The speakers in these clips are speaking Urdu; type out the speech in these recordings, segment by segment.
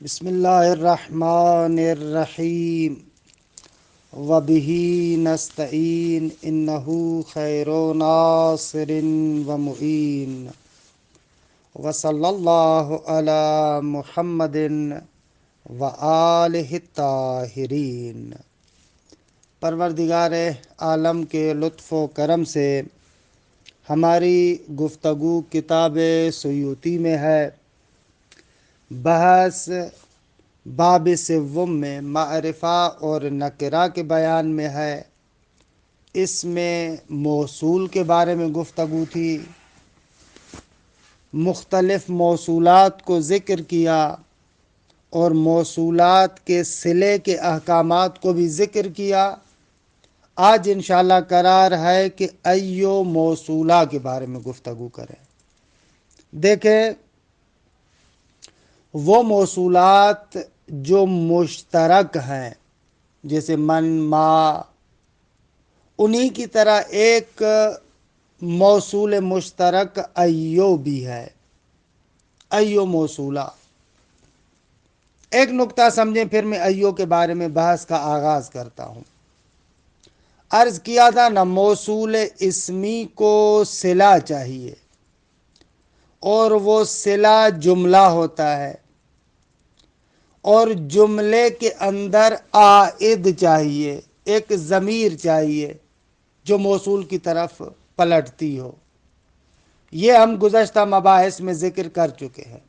بسم اللہ الرحمن الرحیم وبہ نستعین انہ خیر ناصر ومعین وصلی اللہ علی محمد وآلہ الطاہرین۔ پروردگار عالم کے لطف و کرم سے ہماری گفتگو کتاب سیوطی میں ہے۔ بحث باب سوم میں معرفہ اور نکرہ کے بیان میں ہے۔ اس میں موصول کے بارے میں گفتگو تھی، مختلف موصولات کو ذکر کیا اور موصولات کے صلے کے احکامات کو بھی ذکر کیا۔ آج انشاءاللہ قرار ہے کہ ایو موصولہ کے بارے میں گفتگو کریں۔ دیکھیں، وہ موصولات جو مشترک ہیں جیسے من، ما، انہی کی طرح ایک موصول مشترک ایو بھی ہے، ایو موصولہ۔ ایک نقطہ سمجھیں، پھر میں ایو کے بارے میں بحث کا آغاز کرتا ہوں۔ عرض کیا تھا نا، موصول اسمی کو صلہ چاہیے اور وہ صلہ جملہ ہوتا ہے، اور جملے کے اندر عائد چاہیے، ایک ضمیر چاہیے جو موصول کی طرف پلٹتی ہو۔ یہ ہم گزشتہ مباحث میں ذکر کر چکے ہیں۔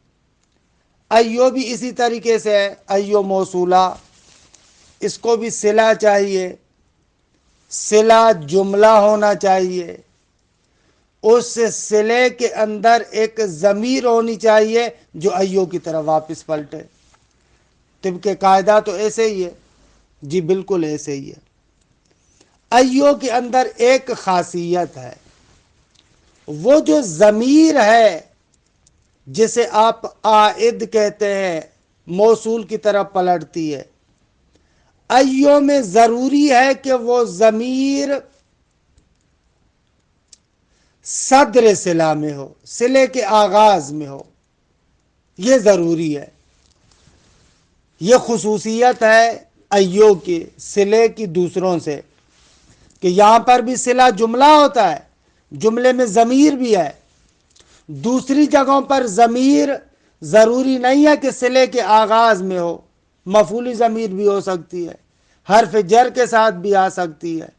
ایو بھی اسی طریقے سے ہے، ایو موصولہ، اس کو بھی صلہ چاہیے، صلہ جملہ ہونا چاہیے، اس صلے کے اندر ایک ضمیر ہونی چاہیے جو ایو کی طرف واپس پلٹے۔ طبق قاعدہ تو ایسے ہی ہے، جی بالکل ایسے ہی ہے۔ ایو کے اندر ایک خاصیت ہے، وہ جو ضمیر ہے جسے آپ عائد کہتے ہیں، موصول کی طرف پلٹتی ہے، ایو میں ضروری ہے کہ وہ ضمیر صدر صلہ میں ہو، صلے کے آغاز میں ہو، یہ ضروری ہے۔ یہ خصوصیت ہے ایو کے صلے کی دوسروں سے کہ یہاں پر بھی صلہ جملہ ہوتا ہے، جملے میں ضمیر بھی ہے۔ دوسری جگہوں پر ضمیر ضروری نہیں ہے کہ صلے کے آغاز میں ہو، مفعولی ضمیر بھی ہو سکتی ہے، حرف جر کے ساتھ بھی آ سکتی ہے۔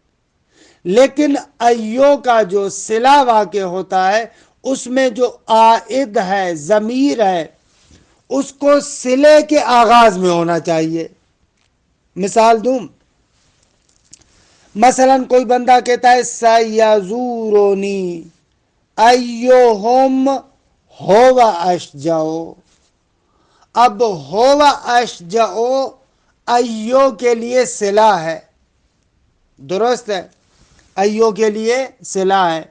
لیکن ایو کا جو صلہ واقع ہوتا ہے، اس میں جو عائد ہے، ضمیر ہے، اس کو صلے کے آغاز میں ہونا چاہیے۔ مثال دوں، مثلا کوئی بندہ کہتا ہے سیزورونی ایہم ہوا اشجع۔ اب ہوا اشجع ایو کے لیے صلہ ہے، درست ہے، ایو کے لیے صلہ ہے۔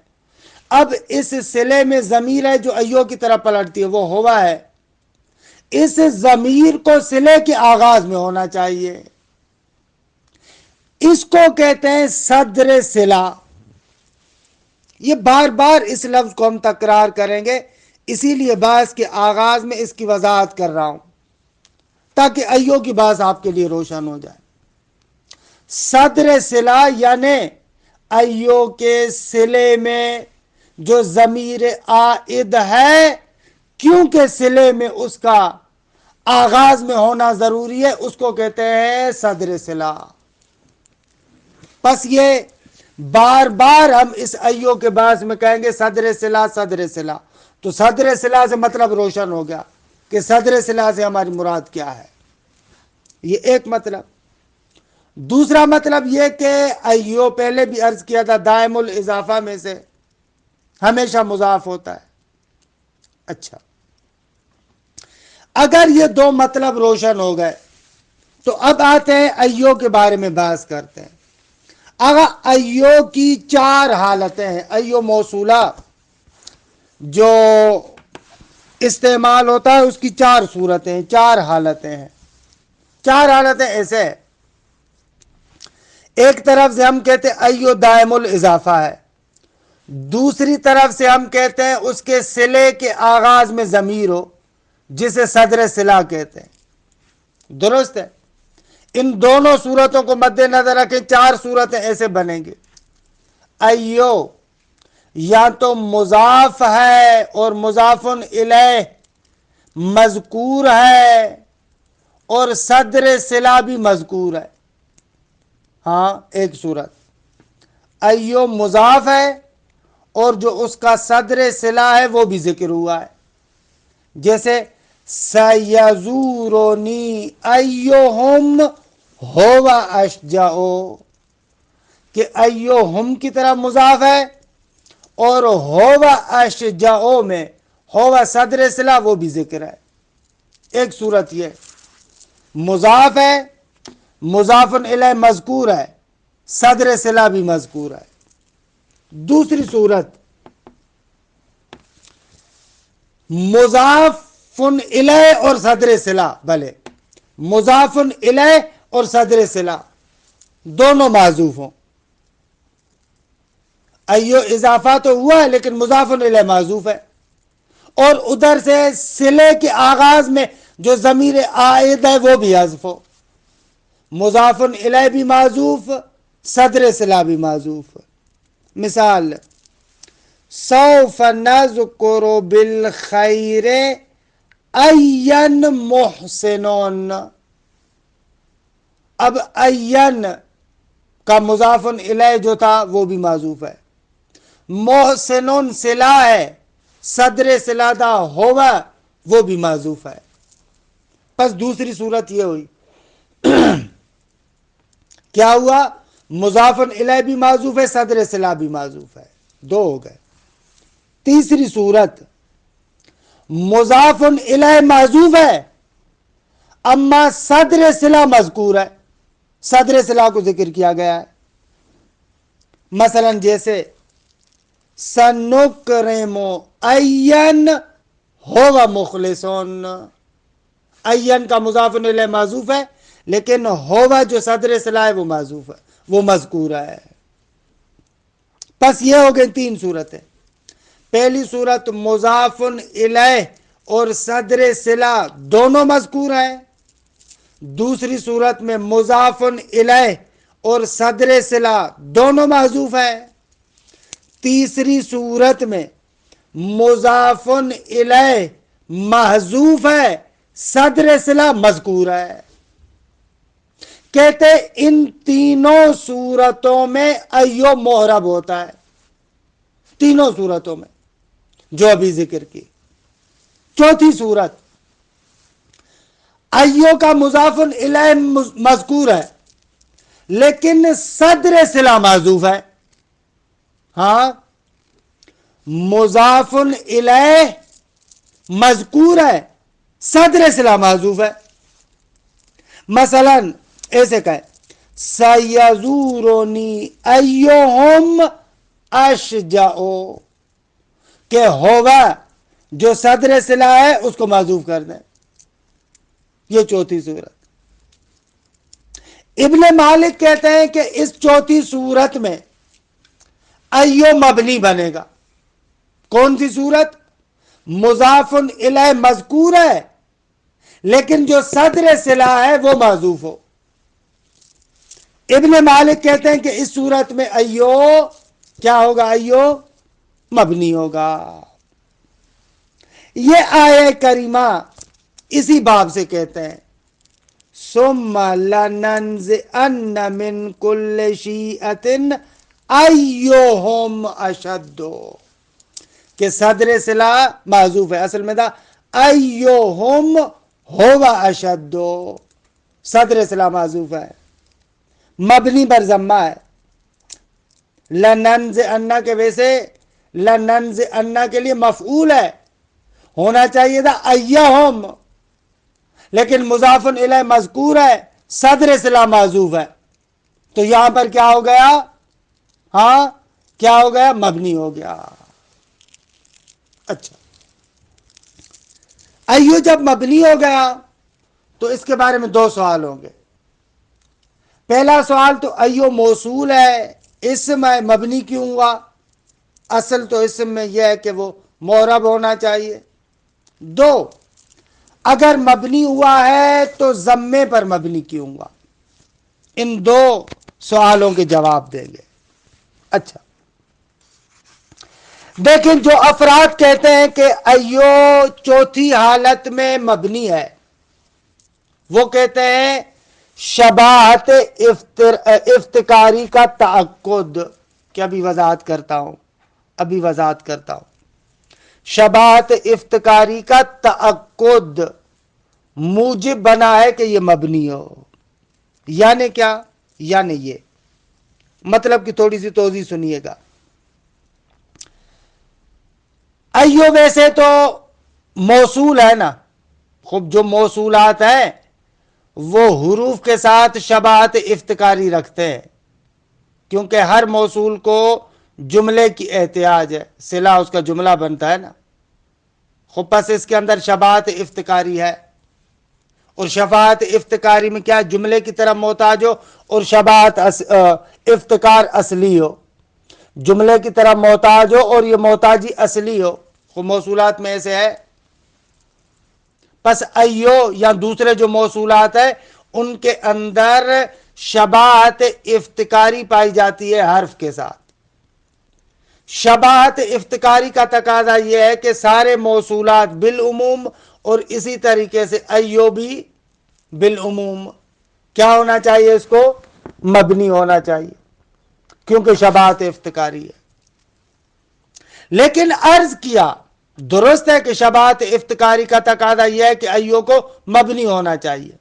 اب اس صلے میں ضمیر ہے جو ایو کی طرف پلٹتی ہے، وہ ہوا ہے۔ اس ضمیر کو صلے کے آغاز میں ہونا چاہیے، اس کو کہتے ہیں صدر صلہ۔ یہ بار بار اس لفظ کو ہم تکرار کریں گے، اسی لیے بحث کے آغاز میں اس کی وضاحت کر رہا ہوں تاکہ ایو کی بات آپ کے لیے روشن ہو جائے۔ صدر صلہ یعنی ایو کے صلے میں جو ضمیر عائد ہے، کیونکہ صلے میں اس کا آغاز میں ہونا ضروری ہے، اس کو کہتے ہیں صدر صلہ۔ پس یہ بار بار ہم اس ایو کے باعث میں کہیں گے صدر صلہ، صدر صلہ، تو صدر صلہ سے مطلب روشن ہو گیا کہ صدر صلہ سے ہماری مراد کیا ہے۔ یہ ایک مطلب۔ دوسرا مطلب یہ کہ ایو پہلے بھی عرض کیا تھا دائم الاضافہ میں سے ہمیشہ مضاف ہوتا ہے۔ اچھا، اگر یہ دو مطلب روشن ہو گئے تو اب آتے ہیں ایو کے بارے میں بحث کرتے ہیں۔ اگر ایو کی چار حالتیں ہیں، ایو موصولہ جو استعمال ہوتا ہے اس کی چار صورتیں ہیں، چار حالتیں ہیں۔ چار حالتیں ایسے ہیں، ایک طرف سے ہم کہتے ہیں ایو دائم الاضافہ ہے، دوسری طرف سے ہم کہتے ہیں اس کے صلے کے آغاز میں ضمیر ہو جسے صدر صلہ کہتے ہیں، درست ہے؟ ان دونوں صورتوں کو مد نظر رکھیں، 4 صورتیں ایسے بنیں گے۔ ایو یا تو مضاف ہے اور مضاف الیہ مذکور ہے اور صدر صلہ بھی مذکور ہے۔ ہاں، ایک صورت ایو مضاف ہے اور جو اس کا صدر صلہ ہے وہ بھی ذکر ہوا ہے، جیسے سیزورونی ایہم ہو اشجع، کہ ایہم کی طرح مضاف ہے اور ہو اشجع میں ہو صدر صلہ وہ بھی ذکر ہے۔ ایک صورت یہ مضاف ہے، مضاف الیہ مذکور ہے، صدر صلہ بھی مذکور ہے۔ دوسری صورت مضاف الیہ اور صدر صلہ، بھلے مضاف الیہ اور صدر صلہ دونوں معذوف ہوں، ایو اضافہ تو ہوا ہے لیکن مضاف الیہ معذوف ہے، اور ادھر سے صلے کے آغاز میں جو ضمیر عائد ہے وہ بھی حذف ہو، مضاف الیہ بھی معذوف، صدر صلہ بھی معذوف۔ مثال سوف نذکر بالخیر این محسنون، اب این کا مضاف الیہ جو تھا وہ بھی معذوف ہے، محسنون صلہ ہے، صدر صلہ تھا ہوا وہ بھی معذوف ہے۔ پس دوسری صورت یہ ہوئی کیا ہوا؟ مضاف الیہ بھی معذوف ہے، صدر صلہ بھی معذوف ہے، 2 ہو گئے۔ تیسری صورت مضاف الیہ معذوف ہے اما صدر صلہ مذکور ہے، صدر صلہ کو ذکر کیا گیا ہے۔ مثلا جیسے سنکرم این ہو مخلصون، این کا مضاف الیہ معذوف ہے لیکن ہوا جو صدر صلہ ہے وہ معذوف ہے، وہ مذکور ہے۔ پس یہ ہو گئی 3 صورتیں۔ پہلی صورت مضاف الیہ اور صدر صلہ دونوں مذکور ہیں، دوسری صورت میں مضاف الیہ اور صدر صلہ دونوں محذوف ہیں، تیسری صورت میں مضاف الیہ محذوف ہے، صدر صلہ مذکور ہے۔ کہتے ان تینوں صورتوں میں ایو معرب ہوتا ہے، تینوں صورتوں میں جو ابھی ذکر کی۔ چوتھی صورت ایو کا مضاف الیہ مذکور ہے لیکن صدر صلہ محذوف ہے۔ ہاں، مضاف الیہ مذکور ہے، صدر صلہ محذوف ہے۔ مثلا ایسے کہے سیزورونی ایہم اشجع، کہ ہوگا جو صدر صلہ ہے اس کو معذوف کر دیں۔ یہ چوتھی صورت۔ ابن مالک کہتے ہیں کہ اس چوتھی صورت میں ایو مبنی بنے گا۔ کون سی صورت؟ مضاف الیہ مذکور ہے لیکن جو صدر صلہ ہے وہ معذوف ہو۔ ابن مالک کہتے ہیں کہ اس صورت میں ایو کیا ہوگا؟ ایو مبنی ہوگا۔ یہ آیہ کریمہ اسی باب سے کہتے ہیں ثم لننزعن من کل شیعۃ ایہم اشد، کہ صدر صلہ معذوف ہے، اصل میں تھا ایہم ہوا اشد، صدر صلہ معذوف ہے، مبنی پر ضمہ ہے۔ لننزعن کے ویسے لننزعن کے لیے مفعول ہے، ہونا چاہیے تھا ایہم، لیکن مضاف الیہ مذکور ہے، صدر صلہ معذوف ہے، تو یہاں پر کیا ہو گیا؟ ہاں، کیا ہو گیا؟ مبنی ہو گیا۔ اچھا، ایو جب مبنی ہو گیا تو اس کے بارے میں 2 سوال ہوں گے۔ پہلا سوال تو ایو موصول ہے، اسم ہے، مبنی کیوں ہوا؟ اصل تو اسم میں یہ ہے کہ وہ معرب ہونا چاہیے۔ 2، اگر مبنی ہوا ہے تو ضمے پر مبنی کیوں ہوا؟ ان دو سوالوں کے جواب دیں گے۔ اچھا دیکھیں، جو افراد کہتے ہیں کہ ایو چوتھی حالت میں مبنی ہے، وہ کہتے ہیں شباہت افتکاری کا تعقد، کہ ابھی وضاحت کرتا ہوں شباہت افتکاری کا تعقد موجب بنا ہے کہ یہ مبنی ہو۔ یعنی کیا؟ یعنی یہ مطلب کہ تھوڑی سی توضیح سنیے گا۔ ایو ویسے تو موصول ہے نا، خب جو موصولات ہیں وہ حروف کے ساتھ شباہت افتکاری رکھتے ہیں، کیونکہ ہر موصول کو جملے کی احتیاج ہے، صلہ اس کا جملہ بنتا ہے نا، خب پس اس کے اندر شباہت افتکاری ہے، اور شباہت افتکاری میں کیا؟ جملے کی طرف محتاج ہو، اور شباہت افتکار اصلی ہو، جملے کی طرف محتاج ہو اور یہ محتاجی اصلی ہو، خب موصولات میں ایسے ہے۔ پس ایو یا دوسرے جو موصولات ہیں ان کے اندر شباہت افتکاری پائی جاتی ہے حرف کے ساتھ۔ شباہت افتکاری کا تقاضا یہ ہے کہ سارے موصولات بالعموم اور اسی طریقے سے ایو بھی بالعموم کیا ہونا چاہیے؟ اس کو مبنی ہونا چاہیے، کیونکہ شباہت افتکاری ہے۔ لیکن عرض کیا درست ہے کہ شباہت افتکاری کا تقاضا یہ ہے کہ ایو کو مبنی ہونا چاہیے،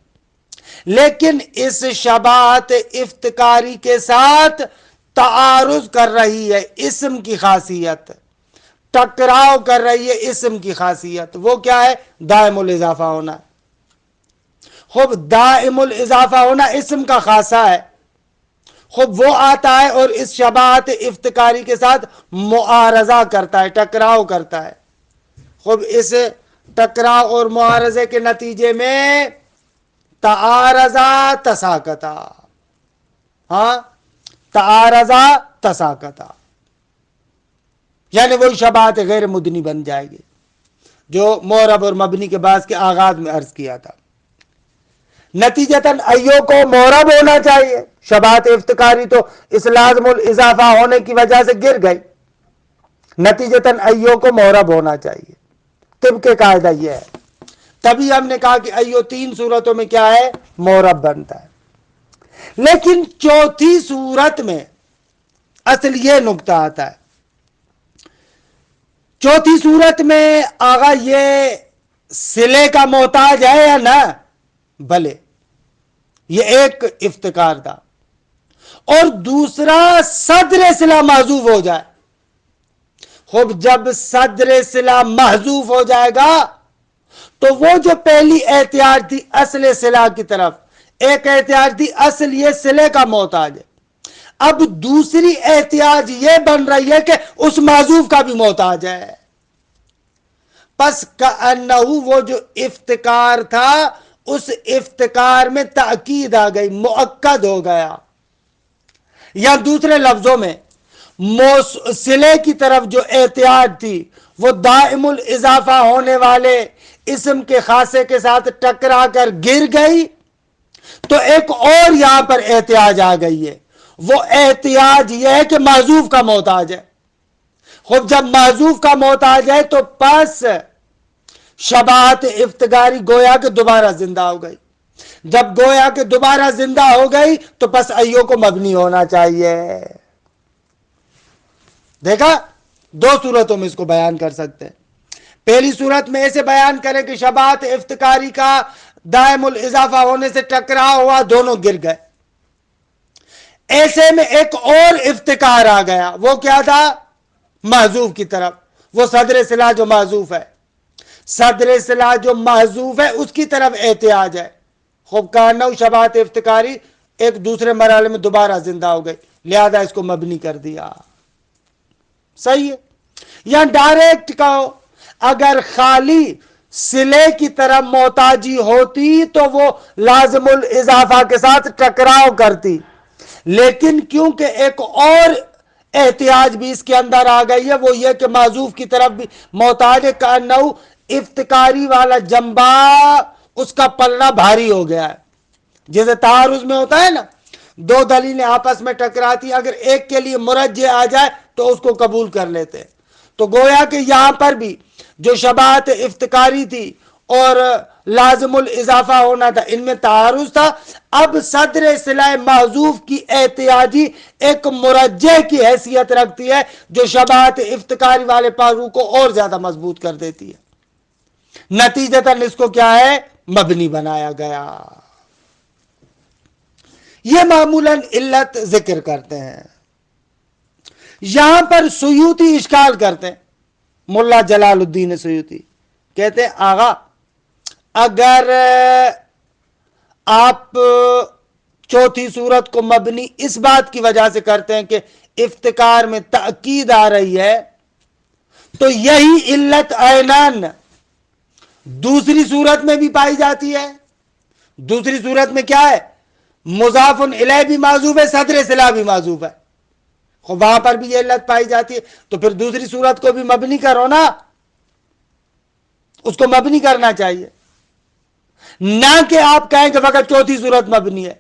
لیکن اس شباہت افتکاری کے ساتھ تعارض کر رہی ہے اسم کی خاصیت، ٹکراؤ کر رہی ہے اسم کی خاصیت۔ وہ کیا ہے؟ دائم الاضافہ ہونا۔ خب دائم الاضافہ ہونا اسم کا خاصہ ہے، خب وہ آتا ہے اور اس شباہت افتکاری کے ساتھ معارضہ کرتا ہے، ٹکراؤ کرتا ہے۔ خب اس ٹکراؤ اور معارضے کے نتیجے میں تعارضہ تساقطہ، تعارضہ تساقطہ، یعنی وہی شباہت غیر مدنی بن جائے گی جو معرب اور مبنی کے بعد کے آغاز میں عرض کیا تھا۔ نتیجتاً ایو کو معرب ہونا چاہیے، شباہت افتکاری تو اس لازم الاضافہ ہونے کی وجہ سے گر گئی، نتیجتاً ایو کو معرب ہونا چاہیے، طبق قاعدہ یہ ہے۔ تبھی ہم نے کہا کہ ایو تین صورتوں میں کیا ہے؟ معرب بنتا ہے۔ لیکن چوتھی صورت میں اصل یہ نقطہ آتا ہے، چوتھی صورت میں آغا یہ صلے کا محتاج ہے یا نہ؟ بھلے یہ ایک افتکار تھا، اور دوسرا صدر صلہ محذوف ہو جائے۔ خب جب صدر صلہ محذوف ہو جائے گا تو وہ جو پہلی احتیاج تھی اصل صلہ کی طرف، ایک احتیاج تھی اصل یہ صلے کا محتاج ہے، اب دوسری احتیاج یہ بن رہی ہے کہ اس محذوف کا بھی محتاج ہے۔ پس کأنہ وہ جو افتکار تھا اس افتکار میں تاکید آ گئی، مؤکد ہو گیا، یا دوسرے لفظوں میں صلے کی طرف جو احتیاج تھی وہ دائم الاضافہ ہونے والے اسم کے خاصے کے ساتھ ٹکرا کر گر گئی، تو ایک اور یہاں پر احتیاج آ گئی ہے، وہ احتیاج یہ ہے کہ محذوف کا محتاج ہے۔ خب جب محذوف کا محتاج ہے تو پس شباہت افتکاری گویا کہ دوبارہ زندہ ہو گئی، جب گویا کہ دوبارہ زندہ ہو گئی تو پس ایو کو مبنی ہونا چاہیے۔ دیکھا، دو صورتوں میں اس کو بیان کر سکتے ہیں۔ پہلی صورت میں ایسے بیان کریں کہ شباہت افتکاری کا دائم الاضافہ ہونے سے ٹکراؤ ہوا، دونوں گر گئے۔ ایسے میں ایک اور افتکار آ گیا، وہ کیا تھا؟ محذوف کی طرف، وہ صدر صلہ جو محذوف ہے، صدر صلہ جو محذوف ہے اس کی طرف احتیاج ہے۔ خوب کہنا شباہت افتکاری ایک دوسرے مرحلے میں دوبارہ زندہ ہو گئی، لہذا اس کو مبنی کر دیا۔ صحیح ہے؟ یا ڈائریکٹ کہو، اگر خالی صلے کی طرف محتاجی ہوتی تو وہ لازم الاضافہ کے ساتھ ٹکراؤ کرتی، لیکن کیونکہ ایک اور احتیاج بھی اس کے اندر آ گئی ہے، وہ یہ کہ معذوف کی طرف بھی محتاج ہے، کأنہ افتکاری والا جنبہ اس کا پلنا بھاری ہو گیا ہے. جیسے تعارض میں ہوتا ہے نا، دو دلیلیں آپس میں ٹکراتی، اگر ایک کے لیے مرجح آ جائے تو اس کو قبول کر لیتے. تو گویا کہ یہاں پر بھی جو شباہت افتکاری تھی اور لازم الاضافہ ہونا تھا، ان میں تعارض تھا. اب صدر صلہ محذوف کی احتیاجی ایک مرجح کی حیثیت رکھتی ہے جو شباہت افتکاری والے پہلو کو اور زیادہ مضبوط کر دیتی ہے. نتیجتاً اس کو کیا ہے، مبنی بنایا گیا. یہ معمولاً علت ذکر کرتے ہیں. یہاں پر سیوطی اشکال کرتے ہیں، ملا جلال الدین سیوطی کہتے ہیں آغا اگر آپ چوتھی صورت کو مبنی اس بات کی وجہ سے کرتے ہیں کہ افتکار میں تأکید آ رہی ہے، تو یہی علت عیناً دوسری صورت میں بھی پائی جاتی ہے. دوسری صورت میں کیا ہے، مضاف الیہ بھی معذوف ہے، صدر صلہ بھی معذوف ہے، وہاں پر بھی یہ علت پائی جاتی ہے. تو پھر دوسری صورت کو بھی مبنی کرو نا، اس کو مبنی کرنا چاہیے، نہ کہ آپ کہیں کہ فقط چوتھی صورت مبنی ہے.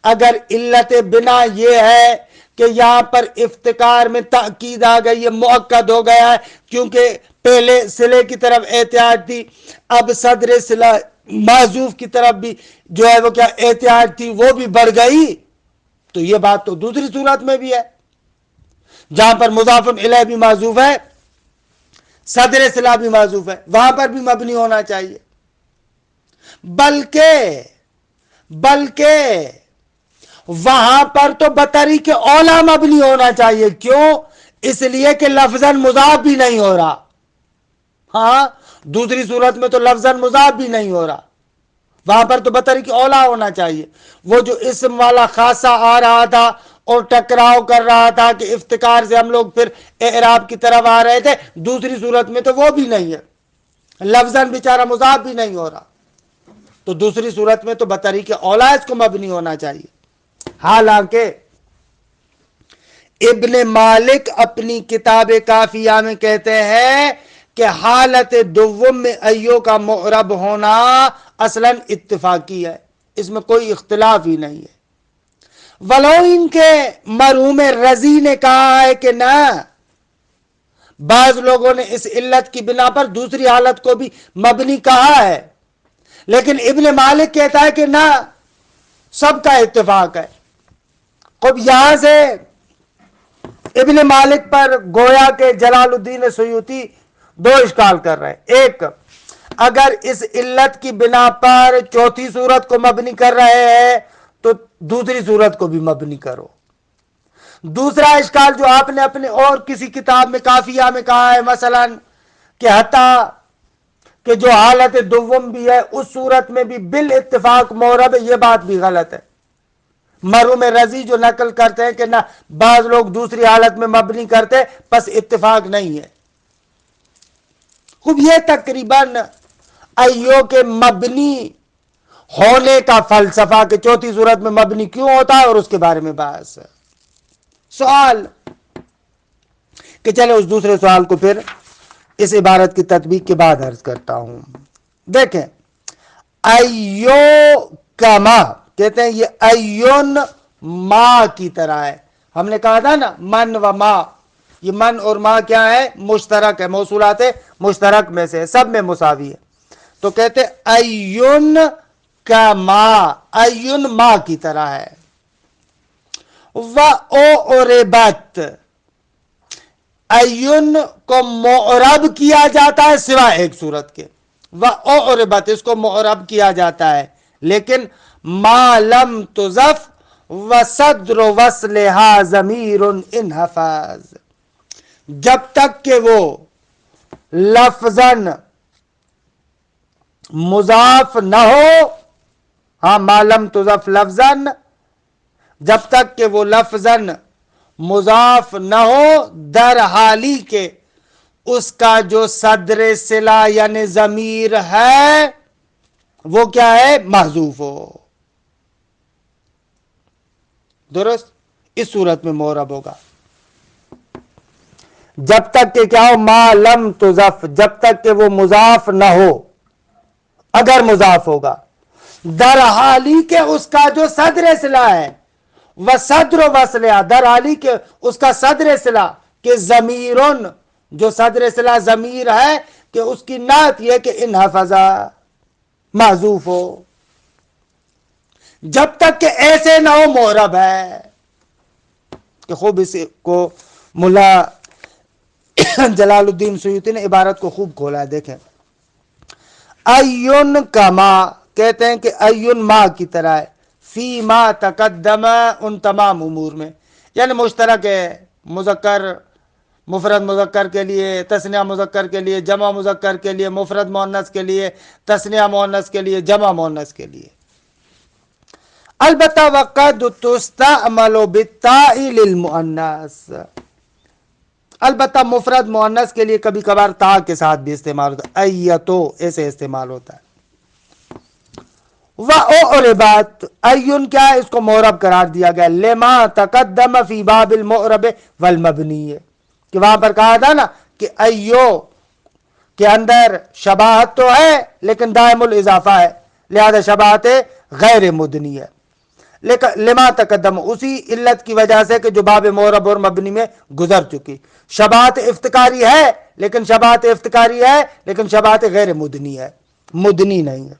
اگر علت بنا یہ ہے کہ یہاں پر افتکار میں تاکید آ گئی ہے، مؤکد ہو گیا ہے، کیونکہ پہلے صلے کی طرف احتیاط تھی، اب صدر صلہ معذوف کی طرف بھی جو ہے وہ کیا احتیاط تھی، وہ بھی بڑھ گئی. تو یہ بات تو دوسری صورت میں بھی ہے جہاں پر مضاف الیہ بھی معذوف ہے، صدر صلہ بھی معذوف ہے، وہاں پر بھی مبنی ہونا چاہیے. بلکہ وہاں پر تو بطریق اولا مبنی ہونا چاہیے. کیوں؟ اس لیے کہ لفظاً مضاف بھی نہیں ہو رہا. ہاں، دوسری صورت میں تو لفظاً مضاف بھی نہیں ہو رہا، وہاں پر تو بطریق اولا ہونا چاہیے. وہ جو اسم والا خاصہ آ رہا تھا اور ٹکراؤ کر رہا تھا کہ افتکار سے ہم لوگ پھر اعراب کی طرف آ رہے تھے، دوسری صورت میں تو وہ بھی نہیں ہے، لفظاً بیچارہ مضاف بھی نہیں ہو رہا. تو دوسری صورت میں تو بطریق اولا اس کو مبنی ہونا چاہیے. حالانکہ ابن مالک اپنی کتاب کافیہ میں کہتے ہیں کہ حالت دوم میں ایو کا معرب ہونا اصلاً اتفاقی ہے، اس میں کوئی اختلاف ہی نہیں ہے. ولو ان کے مرحوم رضی نے کہا ہے کہ نہ، بعض لوگوں نے اس علت کی بنا پر دوسری حالت کو بھی مبنی کہا ہے، لیکن ابن مالک کہتا ہے کہ نہ، سب کا اتفاق ہے. اب یہاں سے ابن مالک پر گویا کہ جلال الدین سیوطی دو اشکال کر رہے ہیں. ایک، اگر اس علت کی بنا پر چوتھی صورت کو مبنی کر رہے ہیں تو دوسری صورت کو بھی مبنی کرو. دوسرا اشکال جو آپ نے اپنے اور کسی کتاب میں کافیہ میں کہا ہے، مثلا کہ حتیٰ کہ جو حالت دوم بھی ہے اس صورت میں بھی بالاتفاق معرب ہے، یہ بات بھی غلط ہے. مرحوم رضی جو نقل کرتے ہیں کہ نہ، بعض لوگ دوسری حالت میں مبنی کرتے، پس اتفاق نہیں ہے. خوب یہ تقریباً ایو کے مبنی ہونے کا فلسفہ کہ چوتھی صورت میں مبنی کیوں ہوتا ہے اور اس کے بارے میں بحث ہے. سوال کہ چلے اس دوسرے سوال کو پھر اس عبارت کی تطبیق کے بعد عرض کرتا ہوں. دیکھیں، ایو کما کہتے ہیں یہ ایون ما کی طرح ہے. ہم نے کہا تھا نا من و ما، یہ من اور ما کیا ہے، مشترک ہے، موصولات مشترک میں سے سب میں مساوی ہے. تو کہتے ہیں ایون کا ما، ایون ما کی طرح ہے. و او ربت، ایون کو معرب کیا جاتا ہے سوائے ایک صورت کے. و او ربت، اس کو معرب کیا جاتا ہے لیکن ما لم تضف و صدر وصلها ضمیر انحفاظ، جب تک کہ وہ لفظاً مضاف نہ ہو. ہاں، ما لم تضف لفظاً، جب تک کہ وہ لفظاً مضاف نہ ہو، در حالی کے اس کا جو صدر صلہ یعنی ضمیر ہے وہ کیا ہے، محذوف ہو. درست، اس صورت میں معرب ہوگا. جب تک کہ کیا ہو، ما لم تضف، جب تک کہ وہ مضاف نہ ہو. اگر مضاف ہوگا در حالی کہ اس کا جو صدر صلہ ہے، وصدر وصلہ، در حالی کہ اس کا صدر صلہ کہ ضمیرن، جو صدر صلہ ضمیر ہے کہ اس کی نعت یہ کہ ان حفظہ محذوف ہو. جب تک کہ ایسے نہ ہو معرب ہے. کہ خوب اس کو ملا جلال الدین سیوطی نے عبارت کو خوب کھولا ہے. دیکھیں، ایون کما کہتے ہیں کہ ایون ما کی طرح ہے، فی ما تقدم ان تمام امور میں، یعنی مشترک ہے مذکر مفرد مذکر کے لیے، تثنیہ مذکر کے لیے، جمع مذکر کے لیے، مفرد مؤنث کے لیے، تثنیہ مؤنث کے لیے، جمع مؤنث کے لیے. البتہ وقد تستعمل بالتاء للمؤنث، البتہ مفرد مؤنث کے لیے کبھی کبھار تا کے ساتھ بھی استعمال ہوتا ہے، ایتو ایسے استعمال ہوتا ہے. وَأُعْرِبَتْ ایون کیا ہے، اس کو معرب قرار دیا گیا لما تقدم فی باب المعرب والمبنی، کہ وہاں پر کہا تھا نا کہ ایو کے اندر شباہت تو ہے لیکن دائم الاضافہ ہے، لہذا شباہت غیر مدنی ہے. لیکن لما تقدم اسی علت کی وجہ سے کہ جو باب معرب اور مبنی میں گزر چکی، شباہت افتکاری ہے لیکن شباہت غیر مدنی ہے، مدنی نہیں ہے.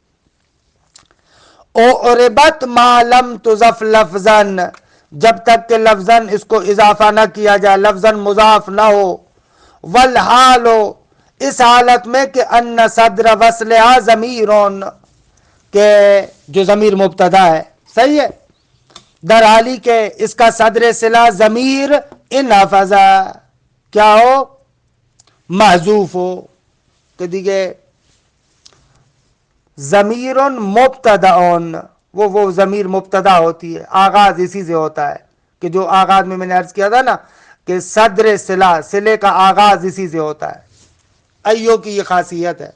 اُعْرِبَتْ مَا لَمْ تُضَفْ لَفْظًا، جب تک کہ لفظاً اس کو اضافہ نہ کیا جائے، لفظاً مضاف نہ ہو. والحال، اس حالت میں کہ ان صدر وصلہ ضمیرون، کہ جو ضمیر مبتدا ہے، صحیح ہے، در حالی کہ اس کا صدر صلہ ضمیر ان حفظہ کیا ہو، محذوف ہو. کہ دیگے ضمیر مبتداون، وہ ضمیر مبتدا ہوتی ہے، آغاز اسی سے ہوتا ہے، کہ جو آغاز میں نے عرض کیا تھا نا کہ صدر صلہ، صلے کا آغاز اسی سے ہوتا ہے. ایو کی یہ خاصیت ہے.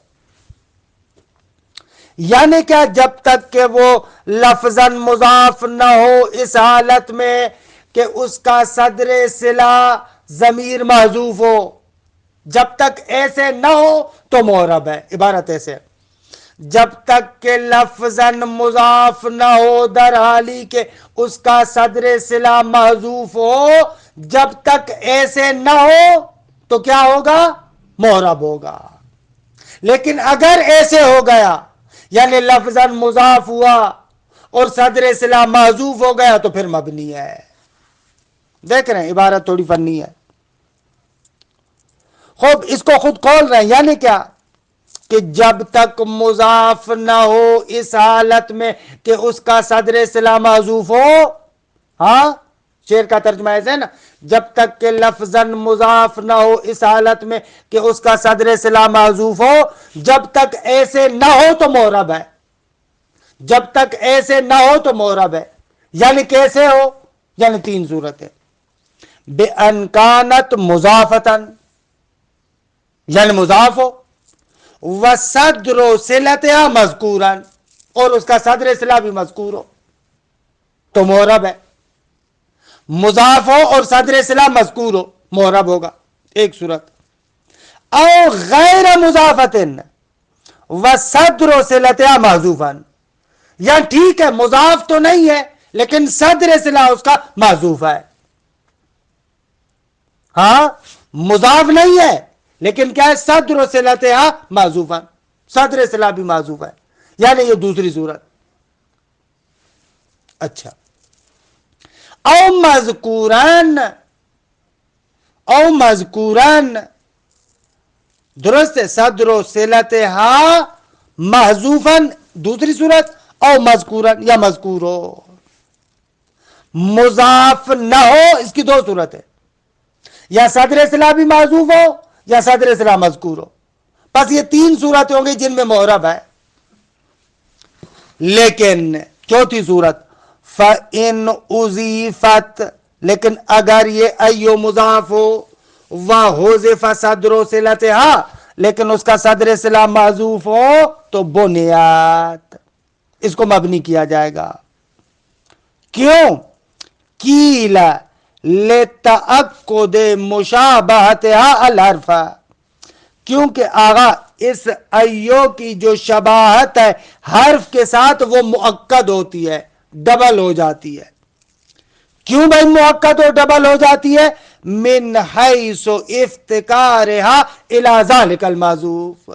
یعنی کیا، جب تک کہ وہ لفظاً مضاف نہ ہو، اس حالت میں کہ اس کا صدر صلہ ضمیر محذوف ہو، جب تک ایسے نہ ہو تو معرب ہے. عبارت ایسے ہے، جب تک کہ لفظاً مضاف نہ ہو در حالی کہ اس کا صدر صلہ محذوف ہو، جب تک ایسے نہ ہو تو کیا ہوگا، معرب ہوگا. لیکن اگر ایسے ہو گیا، یعنی لفظاً مضاف ہوا اور صدر صلہ محذوف ہو گیا، تو پھر مبنی ہے. دیکھ رہے ہیں عبارت تھوڑی فنی ہے. خوب اس کو خود کھول رہے ہیں، یعنی کیا کہ جب تک مضاف نہ ہو، اس حالت میں کہ اس کا صدر صلہ محذوف ہو. ہاں، شعر کا ترجمہ ایسے ہے نا، جب تک کہ لفظاً مضاف نہ ہو، اس حالت میں کہ اس کا صدر صلہ محذوف ہو، جب تک ایسے نہ ہو تو معرب ہے. جب تک ایسے نہ ہو تو معرب ہے. یعنی کیسے ہو، یعنی تین صورتیں: بِأَنْ كَانَتْ مُضَافَةً، یعنی مضاف ہو، وَصَدْرُ صِلَتِهَا مَذْكُورًا، اور اس کا صدر صلہ بھی مذکور ہو تو معرب ہے. مضاف ہو اور صدر صلہ مذکور ہو، معرب ہوگا، ایک صورت. او غیر مضافت وصدر صلتها محذوفا، یا ٹھیک ہے مضاف تو نہیں ہے لیکن صدر صلہ اس کا محذوف ہے. ہاں، مضاف نہیں ہے لیکن کیا ہے، صدر صلتها محذوفا، صدر صلہ بھی محذوف ہے. یعنی یہ دوسری صورت. اچھا، او مذکورن، درست ہے، صدر صلتها محذوفا دوسری صورت، او مذکورن یا مذکور ہو. مضاف نہ ہو، اس کی دو صورت ہے، یا صدر صلہ بھی محذوف ہو یا صدر صلہ مذکور ہو. بس یہ تین صورتیں ہوں گی جن میں معرب ہے. لیکن چوتھی صورت فَإِنْ أُضِيفَتْ، لیکن اگر یہ ایو مضاف ہو، وَحُذِفَ صَدْرُ صِلَتِهَا، لیکن اس کا صدر صلہ محذوف ہو، تو بنیات، اس کو مبنی کیا جائے گا. کیوں؟ قیل لتأکد مشابہتها الحرف، کیونکہ آغا اس ایو کی جو شباہت ہے حرف کے ساتھ وہ مؤکد ہوتی ہے، ڈبل ہو جاتی ہے۔ کیوں بھائی مؤکد اور ڈبل ہو جاتی ہے؟ من حیث افتقارها الی ذلک المحذوف،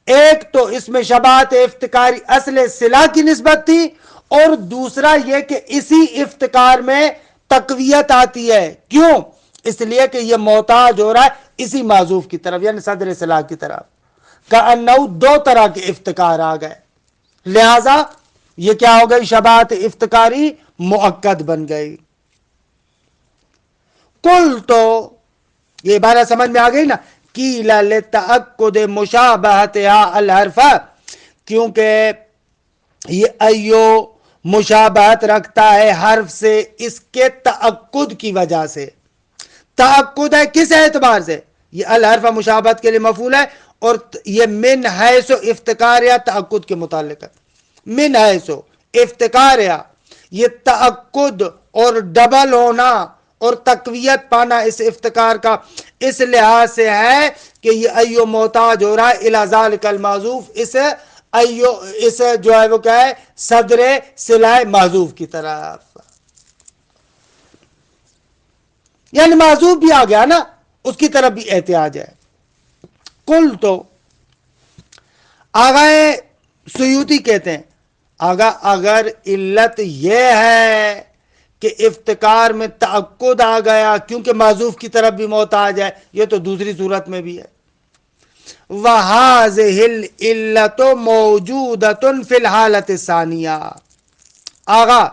ایک تو اس میں شباہت افتقاری اصل صلہ کی نسبت تھی، اور دوسرا یہ کہ اسی افتقار میں تقویت آتی ہے۔ کیوں؟ اس لیے کہ یہ محتاج ہو رہا ہے اسی معذوف کی طرف، یعنی صدر صلہ کی طرف، کأنہو دو طرح کے افتقار آ گئے، لہذا یہ کیا ہو گئی؟ شباہت افتقاری مؤکد بن گئی۔ کل تو یہ عبارت سمجھ میں آ گئی نا، قیل لتأکد مشابہتها الحرف، کیونکہ یہ ایو مشابہت رکھتا ہے حرف سے اس کے تأکد کی وجہ سے۔ تأکد ہے کس اعتبار سے؟ یہ الحرف مشابہت کے لیے مفعول ہے، اور یہ من حیث افتقار یا تأکد کے متعلق ہے۔ من حیث افتقار یا، یہ تأکد اور ڈبل ہونا اور تقویت پانا اس افتقار کا اس لحاظ سے ہے کہ یہ ایو محتاج ہو رہا ہے الی ذالک المحذوف، اس جو ہے وہ کیا ہے؟ صدر صلہ محذوف کی طرف، یعنی محذوف بھی آ گیا نا، اس کی طرف بھی احتیاج ہے۔ کل تو آغا سیوطی کہتے ہیں آغا اگر علت یہ ہے کہ افتقار میں تأکد آ گیا کیونکہ معذوف کی طرف بھی محتاج ہے، یہ تو دوسری صورت میں بھی ہے۔ وَهَذِهِ الْعِلَّةُ مَوْجُودَةٌ فِي الْحَالَةِ الثَّانِيَةِ، آغا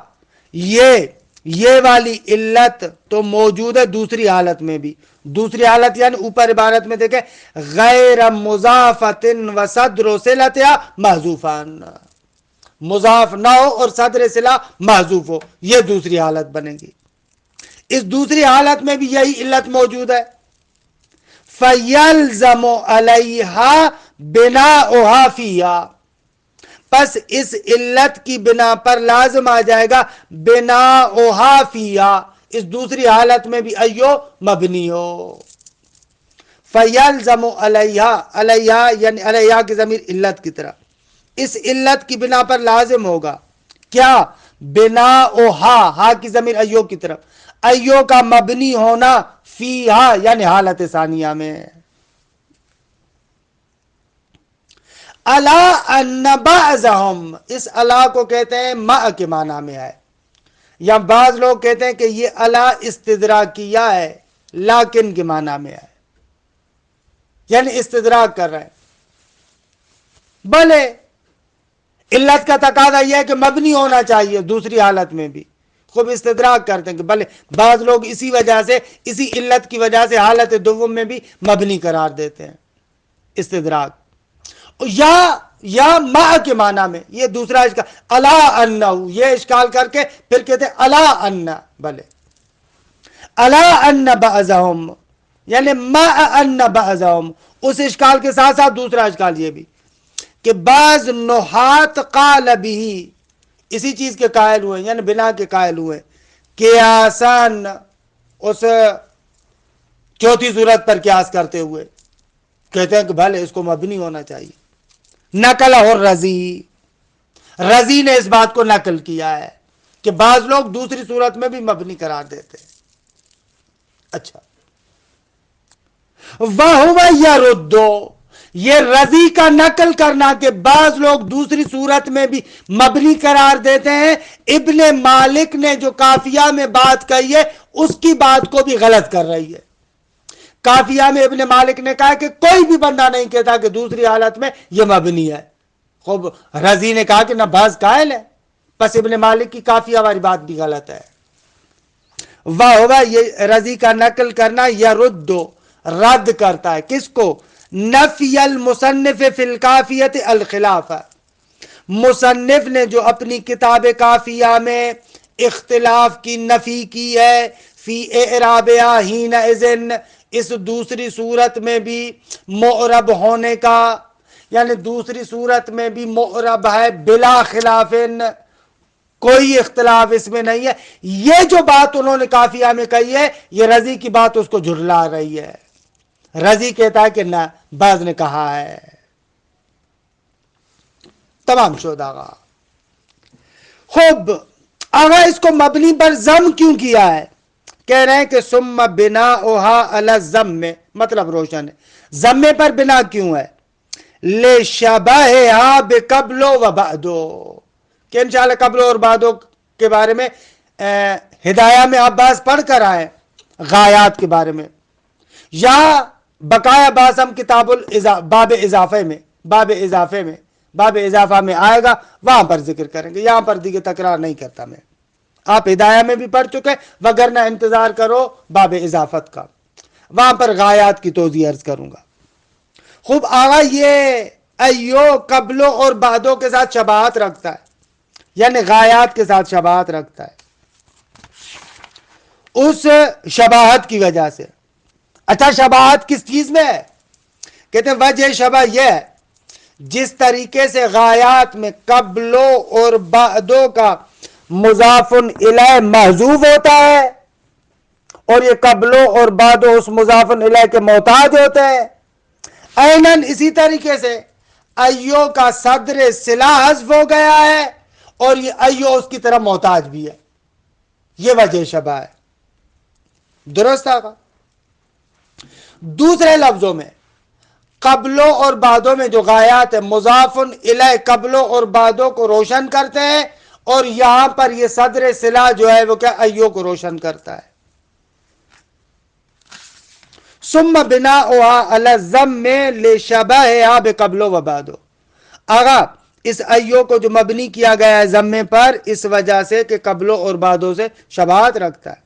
یہ والی علت تو موجود ہے دوسری حالت میں بھی۔ دوسری حالت یعنی اوپر عبارت میں دیکھیں، غیر مضافۃ وصدر صلتها محذوفان، مضاف نہ ہو اور صدر صلہ محذوف ہو، یہ دوسری حالت بنے گی۔ اس دوسری حالت میں بھی یہی علت موجود ہے۔ فَيَلْزَمُ عَلَيْهَا بِنَاؤُهَا فِيهَا، پس اس علت کی بنا پر لازم آ جائے گا بِنَاؤُهَا فِيهَا، اس دوسری حالت میں بھی ایو مبنی ہو۔ فَيَلْزَمُ عَلَيْهَا، علیہا یعنی علیہا کی ضمیر علت کی طرح، اس علت کی بنا پر لازم ہوگا کیا؟ بِنَاؤُهَا، ہا کی ضمیر ایو کی طرف، ایو کا مبنی ہونا فیہا یعنی حالت ثانیہ میں۔ الا ان بعضهم، اس الا کو کہتے ہیں مع کے معنی میں ہے، یا بعض لوگ کہتے ہیں کہ یہ الا استدراکیہ ہے، لیکن کے معنی میں ہے، یعنی استدراک کر رہے ہیں۔ بھلے علت کا تقاضا یہ ہے کہ مبنی ہونا چاہیے دوسری حالت میں بھی، خوب استدراک کرتے ہیں کہ بھلے بعض لوگ اسی وجہ سے، اسی علت کی وجہ سے حالت دوم میں بھی مبنی قرار دیتے ہیں، استدراک، یا مع کے معنی میں، یہ دوسرا اشکال، الا انہو، یہ اشکال کر کے پھر کہتے ہیں الا ان، بھلے الا ان بعضهم یعنی مع ان بعضهم، اس اشکال کے ساتھ ساتھ دوسرا اشکال یہ بھی کہ بعض نحات قال به، اسی چیز کے قائل ہوئے یعنی بنا کے قائل ہوئے قیاساً، اس چوتھی صورت پر قیاس کرتے ہوئے کہتے ہیں کہ بھلے اس کو مبنی ہونا چاہیے۔ نقل اور رضی نے اس بات کو نقل کیا ہے کہ بعض لوگ دوسری صورت میں بھی مبنی قرار دیتے ہیں۔ اچھا، وَهُوَ يَرُدُّ، یہ رضی کا نقل کرنا کہ بعض لوگ دوسری صورت میں بھی مبنی قرار دیتے ہیں، ابن مالک نے جو کافیہ میں بات کہی ہے اس کی بات کو بھی غلط کر رہی ہے۔ کافیہ میں ابن مالک نے کہا کہ کوئی بھی بندہ نہیں کہتا کہ دوسری حالت میں یہ مبنی ہے، خوب رضی نے کہا کہ نہ بعض قائل ہے، پس ابن مالک کی کافیہ والی بات بھی غلط ہے۔ واہ، یہ رضی کا نقل کرنا یرد، رد کرتا ہے کس کو؟ نفی المصنف فی الکافیت الخلاف، مصنف نے جو اپنی کتاب کافیہ میں اختلاف کی نفی کی ہے، فی اعرابہا حینئذ، اس دوسری صورت میں بھی معرب ہونے کا، یعنی دوسری صورت میں بھی معرب ہے بلا خلاف، کوئی اختلاف اس میں نہیں ہے. یہ جو بات انہوں نے قافیہ میں کہی ہے یہ رضی کی بات اس کو جھٹلا رہی ہے. رضی کہتا ہے کہ نہ بعض نے کہا ہے. تمام شد آغا. خوب آغا اس کو مبنی پر ضم کیوں کیا ہے؟ کہہ رہے ہیں کہ ثم بناؤها علی الضم، مطلب روشن ہے. ضمے پر بنا کیوں ہے؟ لشبہھا بقبل و بعد، کہ انشاءاللہ قبل اور بعدو کے بارے میں ہدایہ میں آپ بعض پڑھ کر آئے غایات کے بارے میں، یا بقایا بعض ہم کتاب باب اضافہ میں آئے گا، وہاں پر ذکر کریں گے. یہاں پر دیکھیں تکرار نہیں کرتا میں، آپ ہدایہ میں بھی پڑھ چکے، وگرنہ انتظار کرو باب اضافت کا، وہاں پر غایات کی توضیح عرض کروں گا. خوب آغا یہ ایو قبلو اور بعدو کے ساتھ شباہت رکھتا ہے، یعنی غایات کے ساتھ شباہت رکھتا ہے اس شباہت کی وجہ سے. اچھا شباہت کس چیز میں ہے؟ کہتے ہیں وجہ شبہ یہ ہے جس طریقے سے غایات میں قبلو اور بعدو کا مضاف الیہ محذوف ہوتا ہے اور یہ قبلو اور بعدو اس مضاف الیہ کے محتاج ہوتے ہیں، عیناً اسی طریقے سے ایو کا صدر صلہ حذف ہو گیا ہے اور یہ ایو اس کی طرح محتاج بھی ہے. یہ وجہ شبہ ہے. درست آگا. دوسرے لفظوں میں قبلو اور بعدو میں جو غایات ہے مضاف الیہ قبلو اور بعدو کو روشن کرتے ہیں، اور یہاں پر یہ صدر صلہ جو ہے وہ کیا ایو کو روشن کرتا ہے. ثم بناؤها علی الضم لشبہھا بقبل و بعد. آغا اس ایو کو جو مبنی کیا گیا ہے ضمے پر اس وجہ سے کہ قبل اور بعدو سے شباہت رکھتا ہے،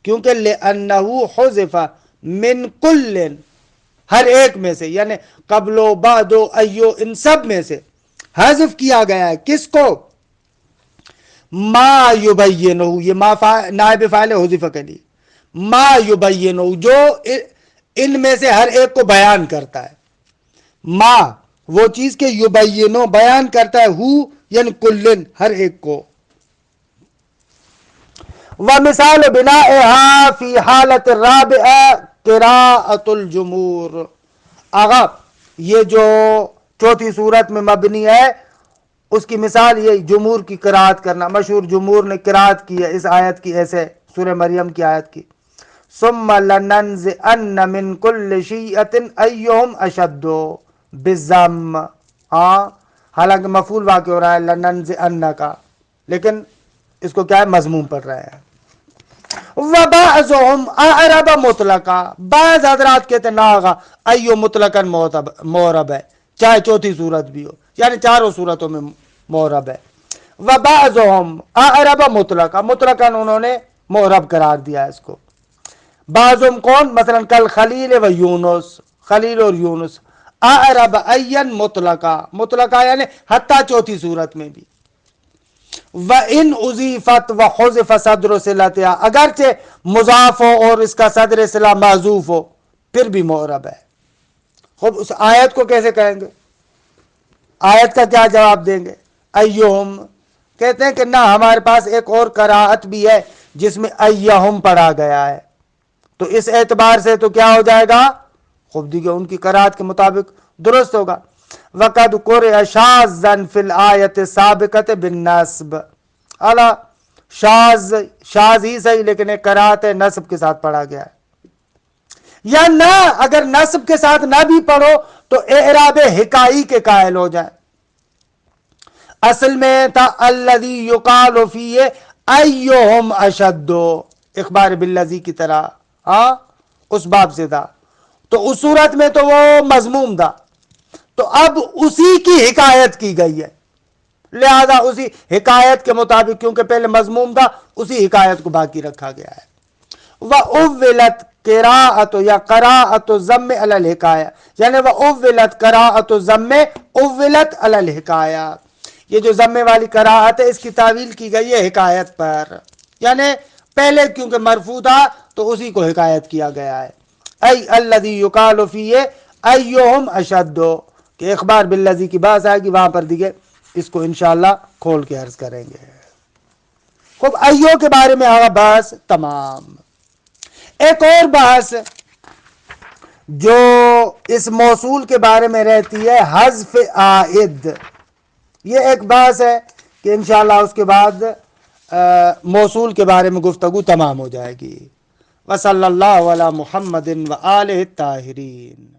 کیونکہ لأنہ حذف من کل، ہر ایک میں سے، یعنی قبل و بعد و ایو ان سب میں سے حذف کیا گیا ہے. کس کو؟ ما یبینہ، یہ ما نائب فاعل حذف کے لیے، ما یبینہ جو ان میں سے ہر ایک کو بیان کرتا ہے. ما وہ چیز کے یبینہ بیان کرتا ہے، ہو یعنی کلن ہر ایک کو. ومثال بنائها فی حالت الرابعہ قراءۃ الجمہور. آغا یہ جو چوتھی صورت میں مبنی ہے اس کی مثال یہ جمہور کی قرات کرنا. مشہور جمہور نے قرات کی ہے اس آیت کی، ایسے سورہ مریم کی آیت کی، ثم لننزعن من كل شیعۃ ایہم اشد بالضم. حالانکہ مفعول واقع ہو رہا ہے لننزعن کا، لیکن اس کو کیا ہے مضموم پڑھ رہے ہیں. وبعضهم اعرب مطلقا، بعض حضرات کہتے ہیں ناغا ایو مطلقا معرب ہے، چاہے چوتھی صورت بھی ہو، یعنی چاروں صورتوں میں معرب ہے. وبعضهم اعرب مطلقا، مطلقا انہوں نے معرب قرار دیا اس کو. بعضهم کون؟ مثلا کل خلیل و یونس، خلیل اور یونس. اعرب این مطلقا، مطلقا یعنی حتی چوتھی صورت میں بھی. وَإِنْ اُضِیفَتْ وَحُذِفَ صَدْرُ صِلَتِهَا، اگرچہ مضاف ہو اور اس کا صدر صلہ محذوف ہو پھر بھی معرب ہے. خوب اس آیت کو کیسے کہیں گے؟ آیت کا کیا جواب دیں گے؟ ایہم کہتے ہیں کہ نہ، ہمارے پاس ایک اور قراءت بھی ہے جس میں ایہم پڑھا گیا ہے، تو اس اعتبار سے تو کیا ہو جائے گا؟ خوب دیکھیں ان کی قراءت کے مطابق درست ہوگا. وَقَدْ قُرِئَ شَاذًا فِي الْآيَةِ السَّابِقَةِ بِالنَّصْبِ. اعلیٰ شاذ ہی صحیح، لیکن ایک قراءت نصب کے ساتھ پڑھا گیا ہے. یا نہ اگر نصب کے ساتھ نہ بھی پڑھو تو اعراب حکائی کے قائل ہو جائیں. اصل میں تھا الذی یقال فیہ ایہم اشد، اخبار بالذی کی طرح، اس باب سے تھا، تو اس صورت میں تو وہ مضموم تھا، تو اب اسی کی حکایت کی گئی ہے، لہذا اسی حکایت کے مطابق، کیونکہ پہلے مضموم تھا اسی حکایت کو باقی رکھا گیا ہے. وَأُوِّلَتْ قراءت یا قراءت الضم علی الحکایہ، یعنی وَأُوِّلَتْ قراءت الضم اُوِّلَتْ علی الحکایہ. یہ جو ضمے والی قراءت ہے اس کی تعویل کی گئی ہے حکایت پر، یعنی پہلے کیونکہ مرفوع تھا تو اسی کو حکایت کیا گیا ہے. ای الذی یقال فیہ ایہم اشد، کہ اخبار بالذی کی بات آئے گی وہاں پر دیکھیں اس کو انشاءاللہ کھول کے عرض کریں گے. خوب ایو کے بارے میں آگا بحث تمام. ایک اور بحث جو اس موصول کے بارے میں رہتی ہے حذف عائد. یہ ایک بحث ہے کہ انشاءاللہ اس کے بعد موصول کے بارے میں گفتگو تمام ہو جائے گی. وصلی اللہ علی محمد و آلہ الطاہرین.